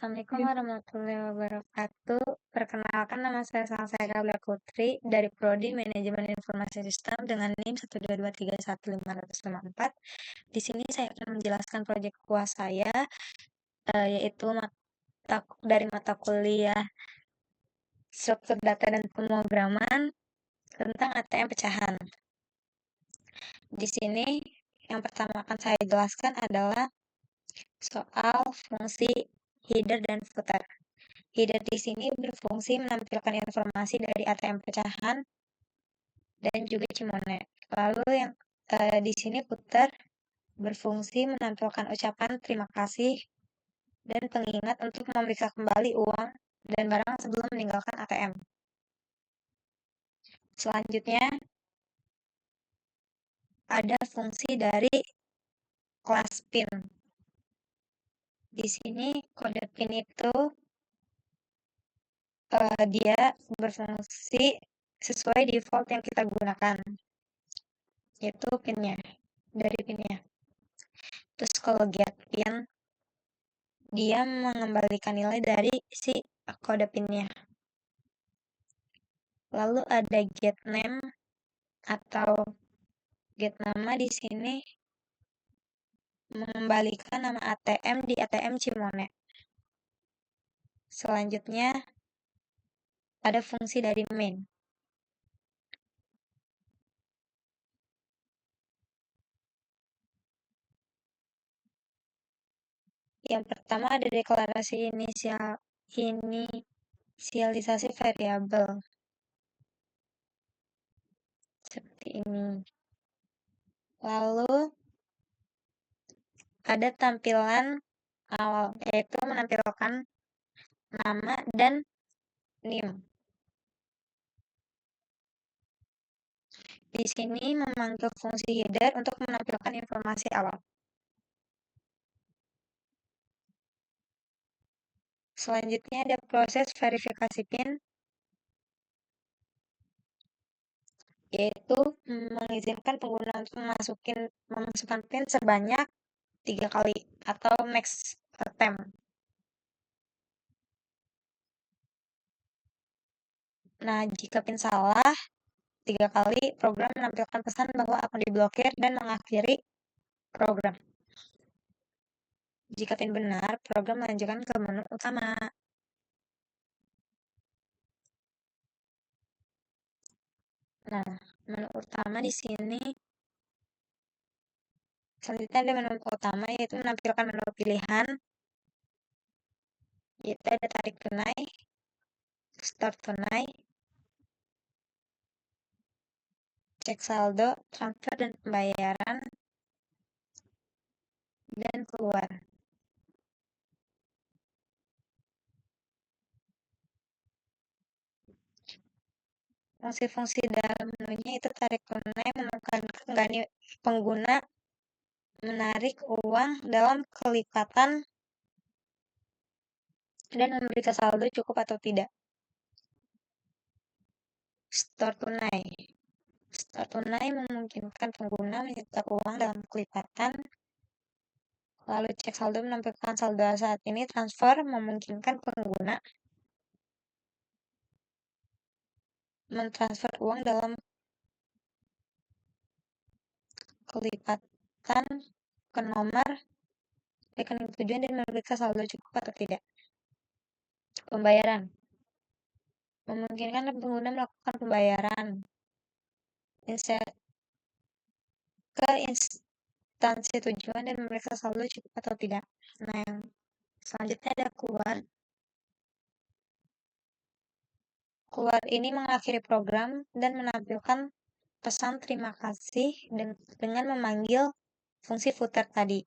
Assalamualaikum warahmatullahi wabarakatuh. Perkenalkan, nama saya Salsa Gabriel Putri dari Prodi Manajemen Informasi Sistem dengan NIM 122315554. Di sini saya akan menjelaskan proyek UAS saya, yaitu dari mata kuliah Struktur Data dan Pemrograman tentang ATM pecahan. Di sini yang pertama akan saya jelaskan adalah soal fungsi header dan footer. Header di sini berfungsi menampilkan informasi dari ATM pecahan dan juga Cimone. Lalu yang di sini footer berfungsi menampilkan ucapan terima kasih dan pengingat untuk memeriksa kembali uang dan barang sebelum meninggalkan ATM. Selanjutnya ada fungsi dari kelas PIN. Di sini kode PIN itu dia berfungsi sesuai default yang kita gunakan, yaitu PIN-nya, dari PIN-nya. Terus kalau get PIN, dia mengembalikan nilai dari si kode PIN-nya. Lalu ada get name atau get nama di sini mengembalikan nama ATM di ATM Cimone. Selanjutnya ada fungsi dari main. Yang pertama ada deklarasi inisialisasi variabel. Seperti ini. Lalu ada tampilan awal, yaitu menampilkan nama dan NIM. Di sini memanggil fungsi header untuk menampilkan informasi awal. Selanjutnya ada proses verifikasi PIN, yaitu mengizinkan pengguna untuk memasukkan PIN sebanyak 3 kali atau max attempt. Nah, jika PIN salah 3 kali, program menampilkan pesan bahwa akun diblokir dan mengakhiri program. Jika PIN benar, program melanjutkan ke menu utama. Nah, menu utama di sini selanjutnya ada menu utama, yaitu menampilkan menu pilihan, yaitu ada tarik tunai, start tunai, cek saldo, transfer dan pembayaran, dan keluar. Fungsi-fungsi dalam menunya itu tarik tunai menekan pengguna menarik uang dalam kelipatan dan memeriksa saldo cukup atau tidak. Store tunai. Store tunai memungkinkan pengguna menyetor uang dalam kelipatan. Lalu cek saldo menampilkan saldo saat ini. Transfer memungkinkan pengguna mentransfer uang dalam kelipatan ke nomor rekening tujuan dan memeriksa saldo cukup atau tidak. Pembayaran memungkinkan pengguna melakukan pembayaran ke instansi tujuan dan memeriksa saldo cukup atau tidak. Nah, yang selanjutnya ada keluar. Keluar ini mengakhiri program dan menampilkan pesan terima kasih dengan memanggil fungsi footer tadi.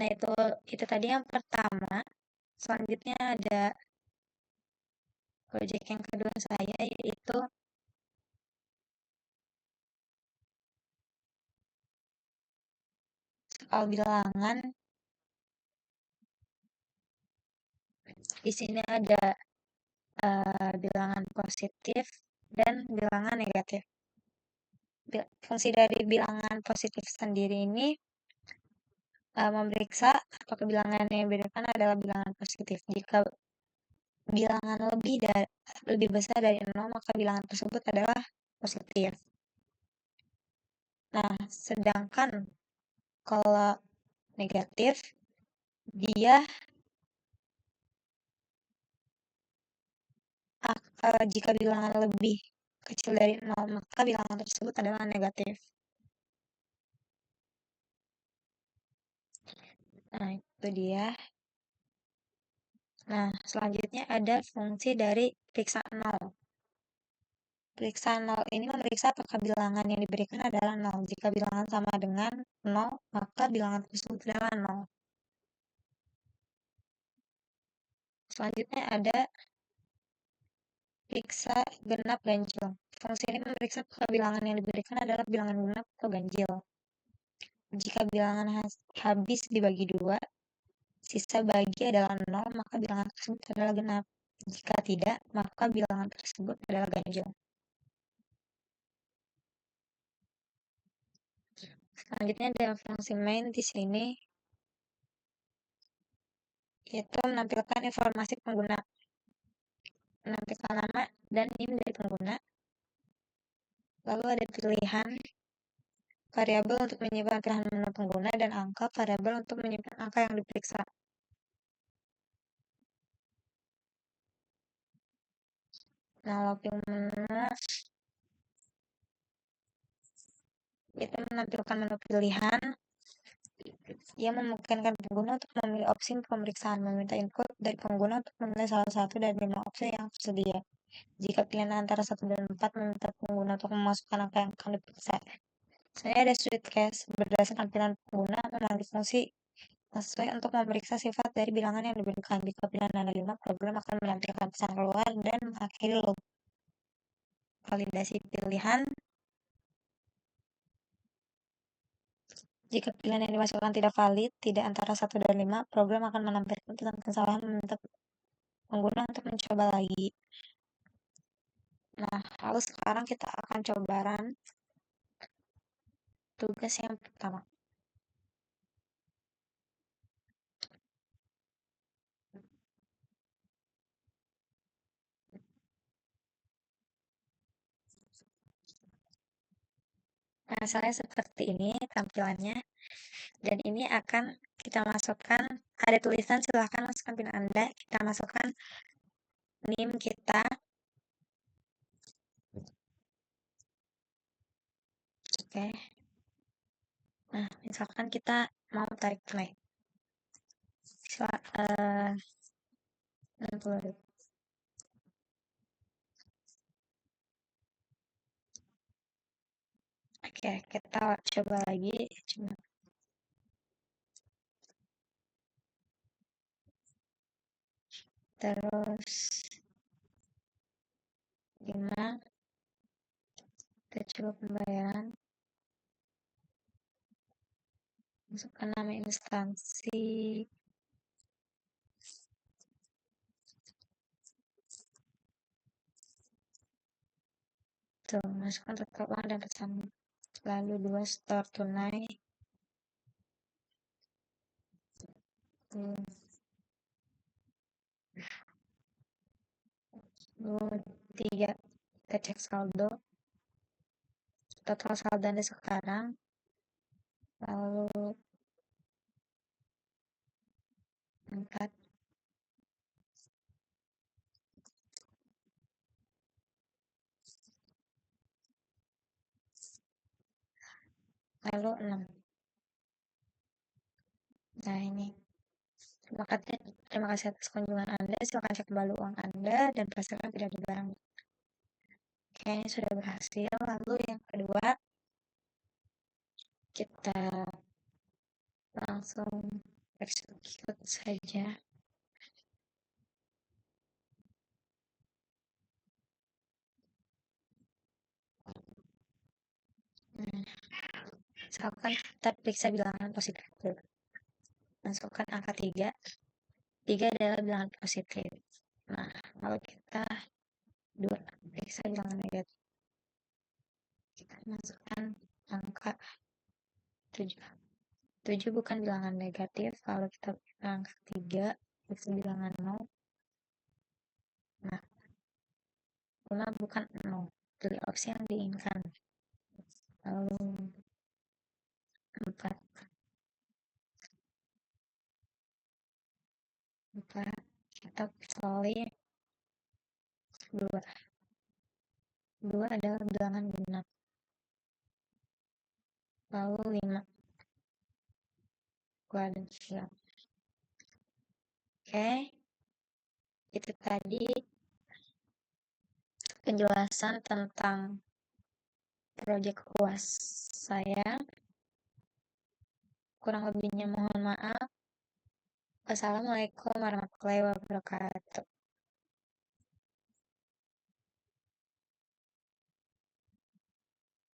Nah, itu tadi yang pertama. Selanjutnya ada proyek yang kedua saya, yaitu soal bilangan. Di sini ada bilangan positif dan bilangan negatif. fungsi dari bilangan positif sendiri ini memeriksa apakah bilangan yang diberikan adalah bilangan positif. Jika bilangan lebih besar dari 0, maka bilangan tersebut adalah positif. Nah, sedangkan kalau negatif, dia jika bilangan lebih kecil dari 0, maka bilangan tersebut adalah negatif. Nah, itu dia. Nah, selanjutnya ada fungsi dari periksa 0. Periksa 0 ini memeriksa apakah bilangan yang diberikan adalah 0. Jika bilangan sama dengan 0, maka bilangan tersebut adalah 0. Selanjutnya ada periksa genap ganjil. Fungsi ini memeriksa apakah bilangan yang diberikan adalah bilangan genap atau ganjil. Jika bilangan habis dibagi 2, sisa bagi adalah 0, maka bilangan tersebut adalah genap. Jika tidak, maka bilangan tersebut adalah ganjil. Selanjutnya ada fungsi main di sini, yaitu menampilkan informasi pengguna. Menampilkan nama dan NIM dari pengguna. Lalu ada pilihan variabel untuk menyimpan pilihan menu pengguna dan angka variabel untuk menyimpan angka yang diperiksa. Nah, looping menu itu menampilkan menu pilihan yang memungkinkan pengguna untuk memilih opsi pemeriksaan, meminta input dari pengguna untuk memilih salah satu dari 5 opsi yang tersedia. Jika pilihan antara 1 dan 4, meminta pengguna untuk memasukkan angka yang akan diperiksa. Selanjutnya ada sweet case. Berdasarkan pilihan pengguna, memanggil fungsi sesuai untuk memeriksa sifat dari bilangan yang diberikan. Jika pilihan ada 5, program akan menampilkan pesan keluar dan mengakhiri loop. Validasi pilihan. Jika pilihan yang dimasukkan tidak valid, tidak antara 1 dan 5, program akan menampilkan pesan kesalahan meminta pengguna untuk mencoba lagi. Nah, lalu sekarang kita akan coba run tugas yang pertama. Nah, saya seperti ini tampilannya. Dan ini akan kita masukkan, ada tulisan silahkan masukkan PIN Anda. Kita masukkan NIM kita. Oke. Nah, misalkan kita mau tarik play. 60.000. Oke, kita coba lagi. Terus 5. Kita coba pembayaran. Masukkan nama instansi. Tuh, masukkan total uang dan pesan. Lalu 2 store tunai. 3. Kita cek saldo. Total saldo Anda sekarang. Lalu 4. Lalu 6. Nah, ini. Terima kasih atas kunjungan Anda. Silakan cek kembali uang Anda dan pastikan tidak ada barang. Oke, ini sudah berhasil. Lalu yang kedua, kita langsung execute saja. Misalkan kita periksa bilangan positif. Masukkan angka 3. 3 adalah bilangan positif. Nah, kalau kita periksa bilangan negatif. Kita masukkan angka 7. 7 bukan bilangan negatif. Kalau kita punya angka 3, itu bilangan 0. Nah, 5 bukan 0. Pilih opsi yang diinginkan. Lalu 4. 4. Kita solid 2. 2 adalah bilangan genap. Lalu 5. Kuadrat. Oke. Itu tadi penjelasan tentang proyek UAS saya. Kurang lebihnya mohon maaf. Wassalamualaikum warahmatullahi wabarakatuh.